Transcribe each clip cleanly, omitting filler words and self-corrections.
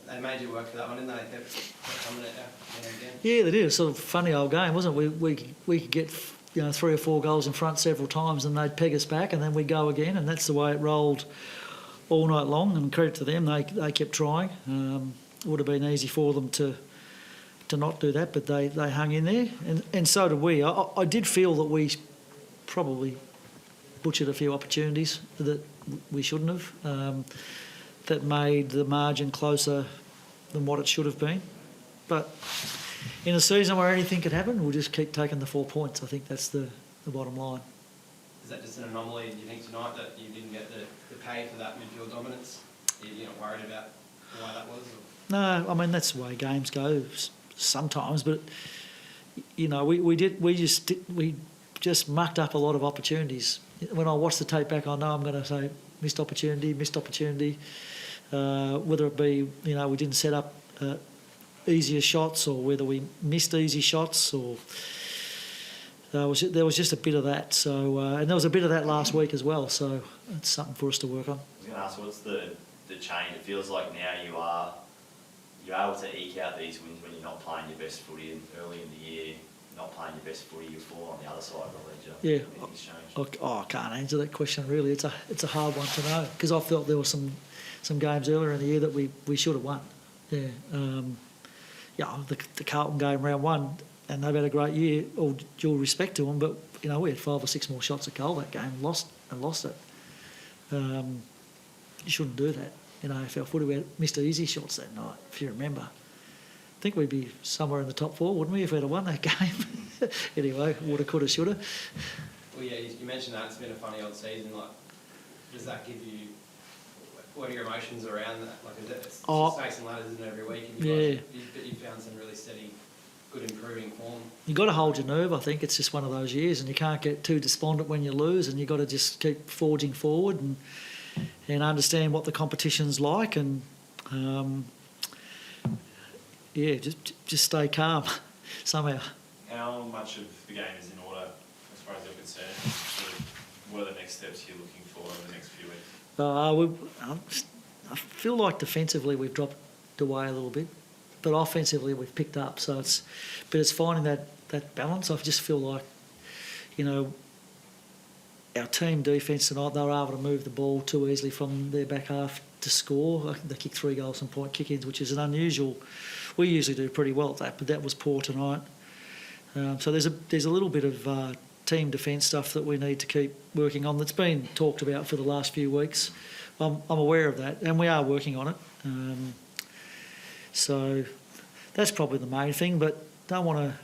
They made you work for that one, didn't they? Kept coming at you again. Yeah, they did. It's sort of a funny old game, wasn't it? We could get 3 or 4 goals in front several times, and they'd peg us back, and then we'd go again, and that's the way it rolled all night long. And credit to them, they kept trying. It would have been easy for them to not do that, but they hung in there, and so did we. I did feel that we probably butchered a few opportunities that we shouldn't have, that made the margin closer than what it should have been. But in a season where anything could happen, we'll just keep taking the 4 points. I think that's the bottom line. Is that just an anomaly, do you think, tonight, that you didn't get the pay for that midfield dominance? You're not worried about why that was? Or? No, I mean, that's the way games go sometimes, but we just mucked up a lot of opportunities. When I watch the tape back, I know I'm going to say missed opportunity, whether it be we didn't set up easier shots, or whether we missed easy shots, or there was just a bit of that. So and there was a bit of that last week as well. So it's something for us to work on. I was going to ask, what's the change? It feels like now you're able to eke out these wins when you're not playing your best footy, and early in the year, not playing your best footy, you fall on the other side of the ledger. Yeah, I can't answer that question really. It's a hard one to know, because I felt there were some games earlier in the year that we should have won. Yeah, the Carlton game round 1, and they've had a great year. All due respect to them, but we had 5 or 6 more shots at goal that game, lost it. You shouldn't do that. AFL footy, we missed easy shots that night, if you remember. I think we'd be somewhere in the top 4, wouldn't we, if we'd have won that game? Anyway, woulda, coulda, shoulda. Well, yeah, you mentioned that it's been a funny odd season. Like, does that give you? What are your emotions around that? Like, it's snakes and ladders, isn't it, every week? And you found some really steady, good improving form. You've got to hold your nerve. I think it's just one of those years, and you can't get too despondent when you lose, and you've got to just keep forging forward and understand what the competition's like, and just stay calm somehow. How much of the game is in order as far as you're concerned? What are the next steps you're looking for over the next few weeks? I feel like defensively we've dropped away a little bit, but offensively we've picked up. So it's finding that balance. I just feel like, our team defence tonight, they were able to move the ball too easily from their back half to score. They kicked 3 goals from point kick-ins, which is an unusual. We usually do pretty well at that, but that was poor tonight. So there's a little bit of team defence stuff that we need to keep working on that's been talked about for the last few weeks. I'm aware of that, and we are working on it. So that's probably the main thing, but don't want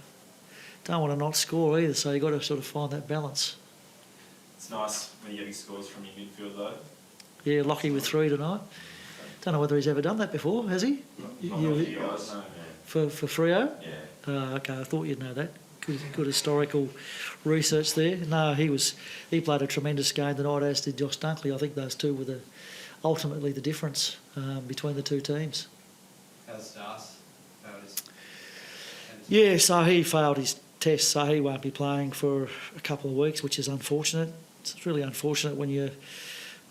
to not score either, so you've got to sort of find that balance. It's nice when you're getting scores from your midfield, though. Yeah, Lockie with 3 tonight. Don't know whether he's ever done that before, has he? For Freo? Yeah. Okay, I thought you'd know that. Good historical research there. No, he played a tremendous game tonight, as did Josh Dunkley. I think those two were ultimately the difference between the two teams. How's Stars? Yeah, so he failed his test, so he won't be playing for a couple of weeks, which is unfortunate. It's really unfortunate when you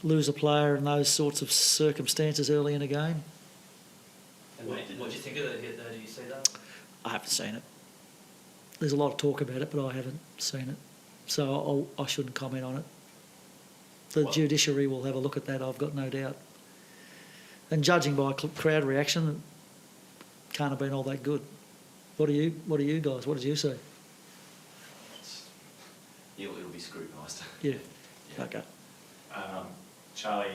lose a player in those sorts of circumstances early in a game. What do you think of that hit though? Do you see that? I haven't seen it. There's a lot of talk about it, but I haven't seen it. So I shouldn't comment on it. The judiciary will have a look at that, I've got no doubt. And judging by crowd reaction, it can't have been all that good. What do you guys, what did you see? It'll be scrutinised. Yeah. Okay. Charlie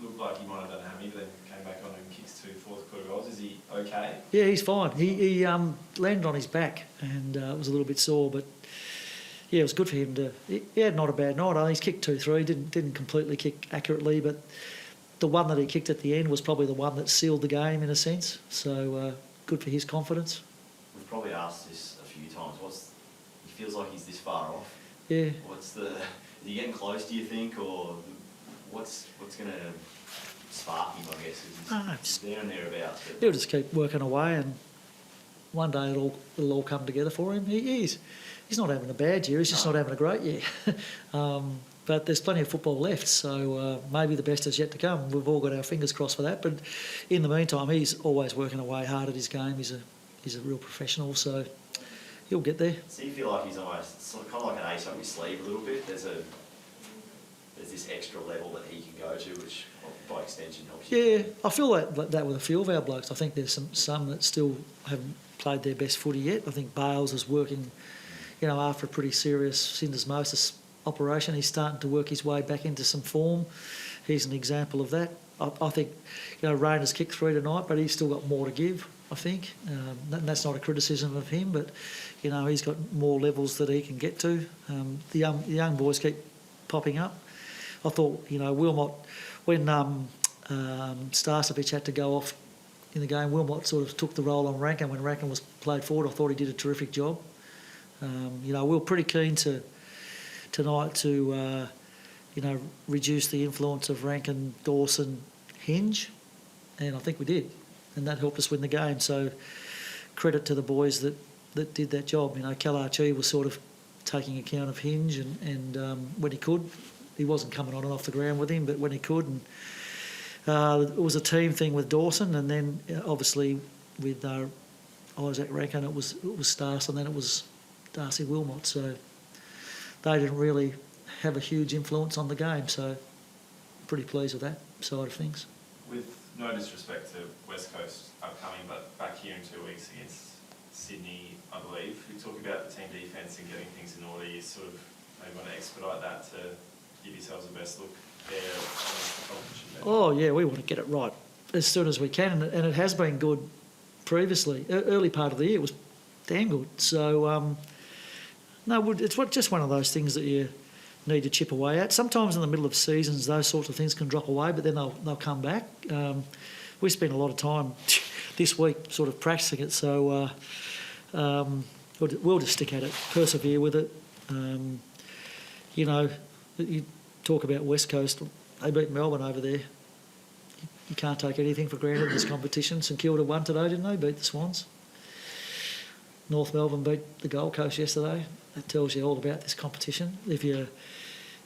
looked like he might have done a hammy, but then came back on and kicks 2 fourth-quarter goals. Is he okay? Yeah, he's fine. He landed on his back and it was a little bit sore, but yeah, it was good for him to. He had not a bad night. He's kicked 2-3. Didn't completely kick accurately, but the one that he kicked at the end was probably the one that sealed the game in a sense. So good for his confidence. We've probably asked this a few times. He feels like he's this far off. Yeah. Is he getting close, do you think, or what's going to spark him, I guess? He's there and thereabouts. He'll just keep working away, and one day it'll all come together for him. He's not having a bad year. He's just not having a great year. But there's plenty of football left, so maybe the best is yet to come. We've all got our fingers crossed for that. But in the meantime, he's always working away hard at his game. He's a real professional, so he'll get there. So you feel like he's almost sort of kind of like an ace up his sleeve a little bit? There's this extra level that he can go to, which by extension helps you. Yeah, I feel like that with a few of our blokes. I think there's some that still haven't played their best footy yet. I think Bales is working, after a pretty serious syndesmosis operation, he's starting to work his way back into some form. He's an example of that. I think, Rayner's kicked 3 tonight, but he's still got more to give, I think. And that's not a criticism of him, but, he's got more levels that he can get to. The young boys keep popping up. I thought, Wilmot, when Starcevic had to go off in the game, Wilmot sort of took the role on Rankin. When Rankin was played forward, I thought he did a terrific job. We were pretty keen tonight to reduce the influence of Rankin, Dawson, Hinge, and I think we did, and that helped us win the game. So credit to the boys that did that job. Kalarchi was sort of taking account of Hinge, and when he could, he wasn't coming on and off the ground with him, but when he could, and it was a team thing with Dawson, and then obviously with Isaac Rankin, it was Stars, and then it was Darcy Wilmot. So they didn't really have a huge influence on the game, so pretty pleased with that side of things. With no disrespect to West Coast upcoming, but back here in 2 weeks against Sydney, I believe, we talk about the team defence and getting things in order. You sort of maybe want to expedite that to give yourselves the best look there against the competition there. Oh yeah, we want to get it right as soon as we can, and it has been good previously. Early part of the year it was damn good. So no, it's just one of those things that you need to chip away at. Sometimes in the middle of seasons, those sorts of things can drop away, but then they'll come back. We spent a lot of time this week sort of practicing it, so we'll just stick at it, persevere with it. You talk about West Coast, they beat Melbourne over there. You can't take anything for granted in this competition. St Kilda won today, didn't they? Beat the Swans. North Melbourne beat the Gold Coast yesterday. That tells you all about this competition. If you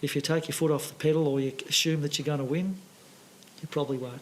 take your foot off the pedal or you assume that you're going to win, you probably won't.